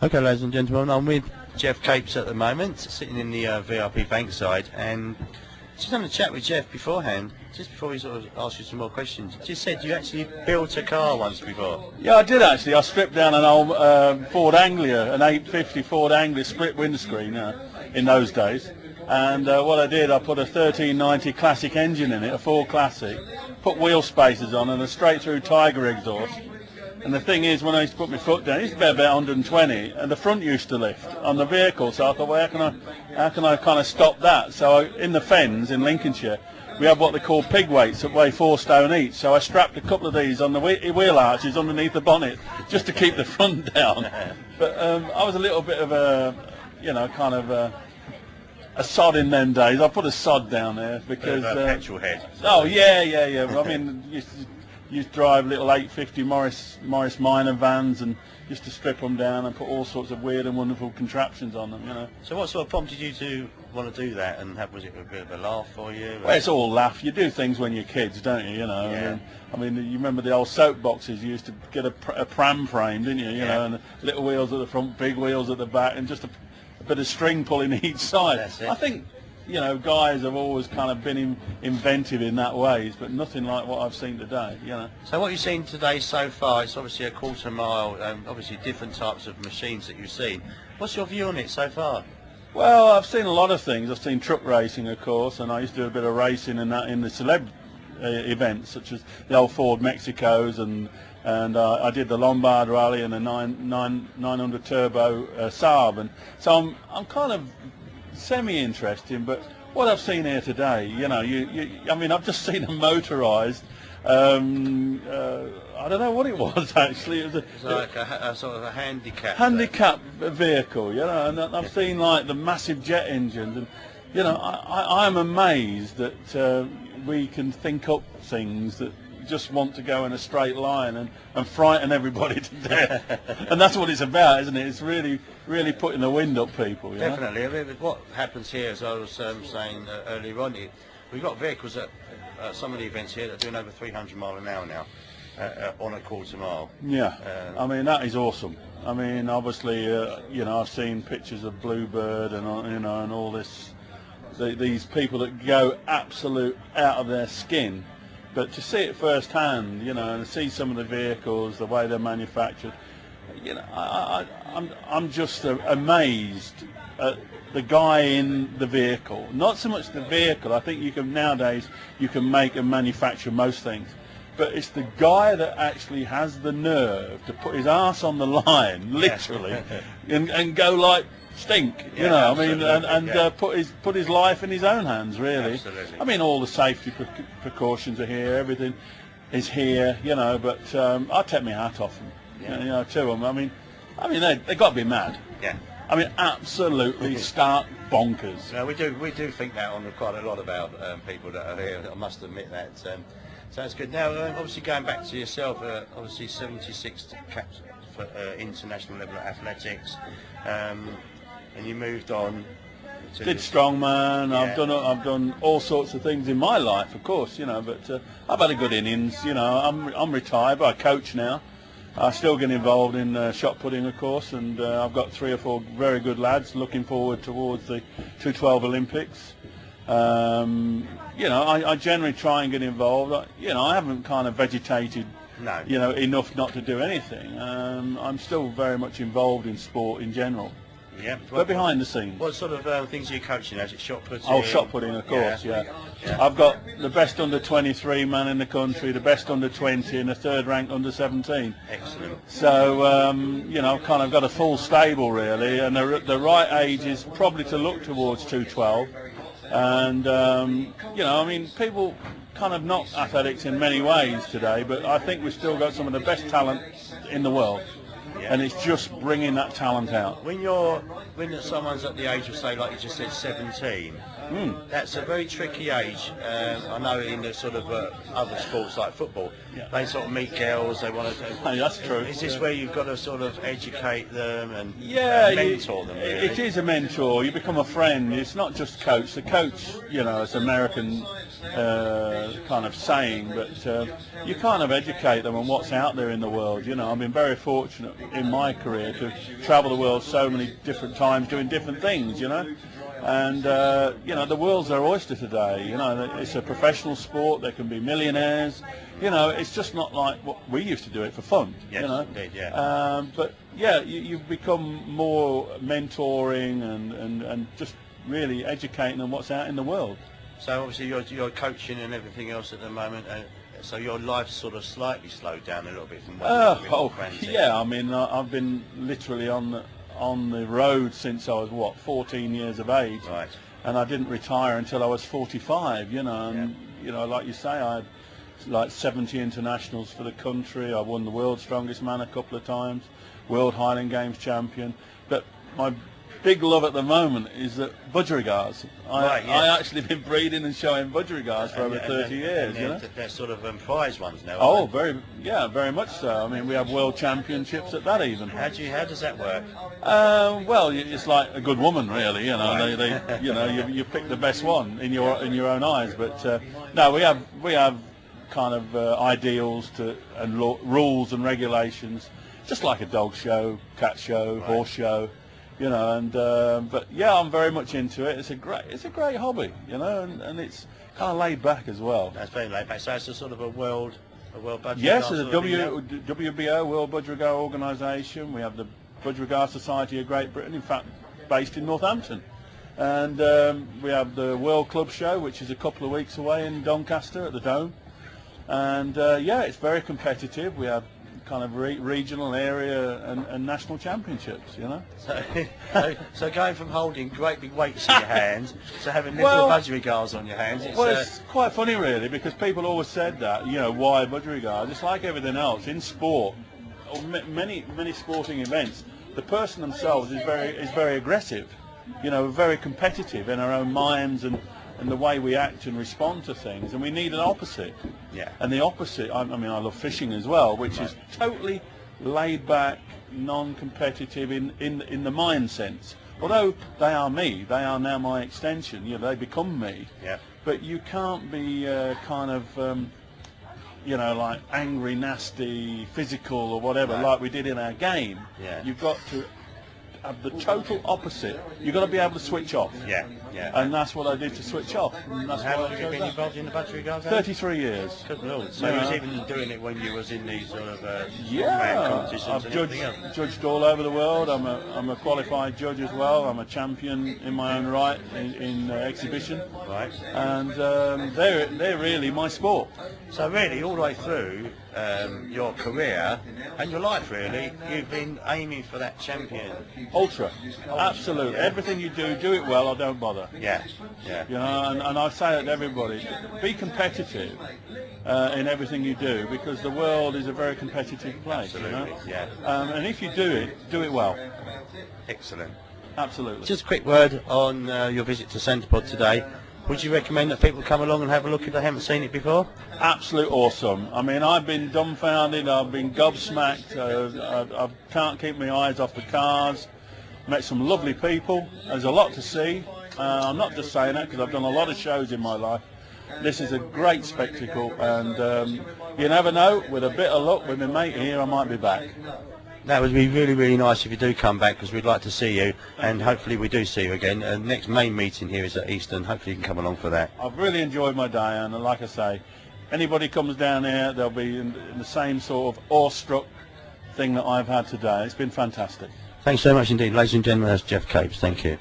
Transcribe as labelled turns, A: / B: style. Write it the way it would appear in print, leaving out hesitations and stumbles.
A: Okay, ladies and gentlemen, I'm with Geoff Capes at the moment, sitting in the VIP bankside, and just having a chat with Geoff beforehand, just before we sort of ask you some more questions. You just said you actually built a car once before.
B: Yeah, I did actually. I stripped down an old Ford Anglia, an 850 Ford Anglia split windscreen in those days. And what I did, I put a 1390 Classic engine in it, a Ford Classic, put wheel spacers on and a straight through Tiger exhaust. And the thing is, when I used to put my foot down, it used to be about 120, and the front used to lift on the vehicle. So I thought, well, how can I kind of stop that? So in the Fens in Lincolnshire, we have what they call pig weights that weigh 4 stone each. So I strapped a couple of these on the wheel arches underneath the bonnet just to keep the front down. But I was a little bit of a, kind of a sod in them days. I put a sod down there because
A: petrol head.
B: Oh yeah. I mean, used to drive little 850 Morris Minor vans and used to strip them down and put all sorts of weird and wonderful contraptions on them.
A: So what sort of prompted you to want to do that, and was it a bit of a laugh for you?
B: Well, it's all laugh. You do things when you're kids, don't you?
A: Yeah.
B: I mean, you remember the old soap boxes? You used to get a pram frame, didn't you? And little wheels at the front, big wheels at the back, and just a bit of string pulling each side.
A: That's it.
B: I think guys have always kind of been inventive in that ways, but nothing like what I've seen today.
A: So what you've seen today so far, it's obviously a quarter mile, obviously different types of machines that you've seen. What's your view on it so far?
B: Well, I've seen a lot of things. I've seen truck racing, of course, and I used to do a bit of racing in the celeb events, such as the old Ford Mexicos, and I did the Lombard Rally and the 900 Turbo Saab, and so I'm kind of semi-interesting. But what I've seen here today, I mean, I've just seen a motorised. I don't know what it was actually. It was
A: like a sort of a
B: handicap vehicle, and I've seen like the massive jet engines, and I'm amazed that we can think up things that just want to go in a straight line and frighten everybody to death. And that's what it's about, isn't it? It's really putting the wind up people.
A: Definitely. I mean, what happens here, as I was saying earlier on, we've got vehicles at some of the events here that are doing over 300 mile an hour now on a quarter mile.
B: Yeah, I mean, that is awesome. I mean, obviously, I've seen pictures of Bluebird and and all this, these people that go absolute out of their skin. But to see it firsthand, and see some of the vehicles, the way they're manufactured, I'm just amazed at the guy in the vehicle. Not so much the vehicle. I think nowadays you can make and manufacture most things, but it's the guy that actually has the nerve to put his arse on the line, literally, and go like stink, I mean, and put his life in his own hands, really.
A: Absolutely.
B: I mean, all the safety precautions are here, everything is here, but I take my hat off them, to them. I mean, they got to be mad.
A: Yeah.
B: I mean, absolutely stark bonkers.
A: No, we do think that on quite a lot about people that are here. I must admit that. So that's good. Now, obviously, going back to yourself, obviously 76 caps for international level of athletics. And you moved on.
B: Did strongman.
A: Yeah.
B: I've done all sorts of things in my life, of course, but I've had a good innings. I'm retired, but I coach now. I still get involved in shot putting, of course, and I've got 3 or 4 very good lads looking forward towards the 212 Olympics. I generally try and get involved. I haven't kind of vegetated.
A: No.
B: Enough not to do anything. I'm still very much involved in sport in general.
A: Yeah.
B: But behind the scenes.
A: What sort of things are you coaching? Is it shot putting?
B: Oh, shot putting, of course, yeah. I've got the best under 23 man in the country, the best under 20, and the 3rd ranked under 17.
A: Excellent.
B: So, I've kind of got a full stable, really, and the right age is probably to look towards 212. And, people kind of knock athletics in many ways today, but I think we've still got some of the best talent in the world. Yeah. And it's just bringing that talent out.
A: When someone's at the age of, say, like you just said, 17, that's a very tricky age. I know in the sort of other sports like football, they sort of meet girls, they want to.
B: Hey, that's true.
A: Is this where you've got to sort of educate them and mentor them? Really?
B: It is a mentor. You become a friend. It's not just coach. The coach, it's American kind of saying, but you kind of educate them on what's out there in the world. I've been very fortunate in my career to travel the world so many different times doing different things, you know. And you know, the world's our oyster today. You know, it's a professional sport. There can be millionaires. You know, it's just not like what we used to do it for fun.
A: Yes,
B: you know,
A: indeed, yeah.
B: But yeah, you become more mentoring and just really educating on what's out in the world.
A: So obviously you're coaching and everything else at the moment. So your life's sort of slightly slowed down a little bit from what you've been
B: yeah. I mean, I've been literally on the road since I was 14 years of age,
A: right?
B: And I didn't retire until I was 45. You know, and you know, like you say, I had like 70 internationals for the country. I won the world's strongest man a couple of times, World Highland Games champion. But my big love at the moment is that budgerigars. I actually been breeding and showing budgerigars for over 30 years. You know,
A: they're sort of prize ones now.
B: Oh, very much so. I mean, we have world championships at that even.
A: How does that work?
B: Well, it's like a good woman, really. You know, they you know, you pick the best one in your own eyes. But no, we have kind of ideals and rules and regulations, just like a dog show, cat show, horse show. You know, and but yeah, I'm very much into it. It's a great hobby, you know, and it's kind of laid back as well.
A: That's very laid back. So it's a sort of a world budgerigar.
B: Yes, it's a WBO, World Budgerigar Organisation. We have the Budgerigar Society of Great Britain, in fact, based in Northampton, and we have the World Club Show, which is a couple of weeks away in Doncaster at the Dome, and yeah, it's very competitive. We have kind of regional, area and national championships, you know.
A: So going from holding great big weights in your hands to having little budgerigars on your hands,
B: it's quite funny really, because people always said that, you know, why budgerigars? It's like everything else in sport, or many sporting events. The person themselves is very aggressive, you know, very competitive in our own minds and the way we act and respond to things, and we need an opposite.
A: Yeah.
B: And the opposite, I mean, I love fishing as well, which is totally laid back, non-competitive in the mind sense. Although they are me, they are now my extension. You know, they become me.
A: Yeah.
B: But you can't be kind of, you know, like angry, nasty, physical or whatever, like we did in our game.
A: Yeah.
B: You've got to have the total opposite. You've got to be able to switch off.
A: Yeah, yeah.
B: And that's what I did to switch off. And that's
A: how long have you been involved in the budgerigars?
B: 33 years.
A: Good Lord. So you was even doing it when you was in these sort of competitions
B: I've
A: and
B: judged all over the world. I'm a qualified judge as well. I'm a champion in my own right in exhibition.
A: Right.
B: And they're really my sport.
A: So really, all the way through your career and your life, really, you've been aiming for that champion.
B: Ultra, absolute. Yeah. Everything you do it well or don't bother.
A: Yeah, yeah.
B: You know, and I say it to everybody: be competitive in everything you do, because the world is a very competitive place.
A: Absolutely,
B: you know?
A: yeah.
B: And if you do it well.
A: Excellent.
B: Absolutely.
A: Just a quick word on your visit to Santa Pod today. Would you recommend that people come along and have a look if they haven't seen it before?
B: Absolute awesome. I mean, I've been dumbfounded, I've been gobsmacked, I can't keep my eyes off the cars. Met some lovely people. There's a lot to see. I'm not just saying that because I've done a lot of shows in my life. This is a great spectacle, and you never know, with a bit of luck with my mate here, I might be back.
A: That would be really, really nice if you do come back, because we'd like to see you, and hopefully we do see you again. Next main meeting here is at Eastern. Hopefully you can come along for that.
B: I've really enjoyed my day, and like I say, anybody comes down here, they'll be in the same sort of awestruck thing that I've had today. It's been fantastic.
A: Thanks so much indeed. Ladies and gentlemen, that's Geoff Capes. Thank you.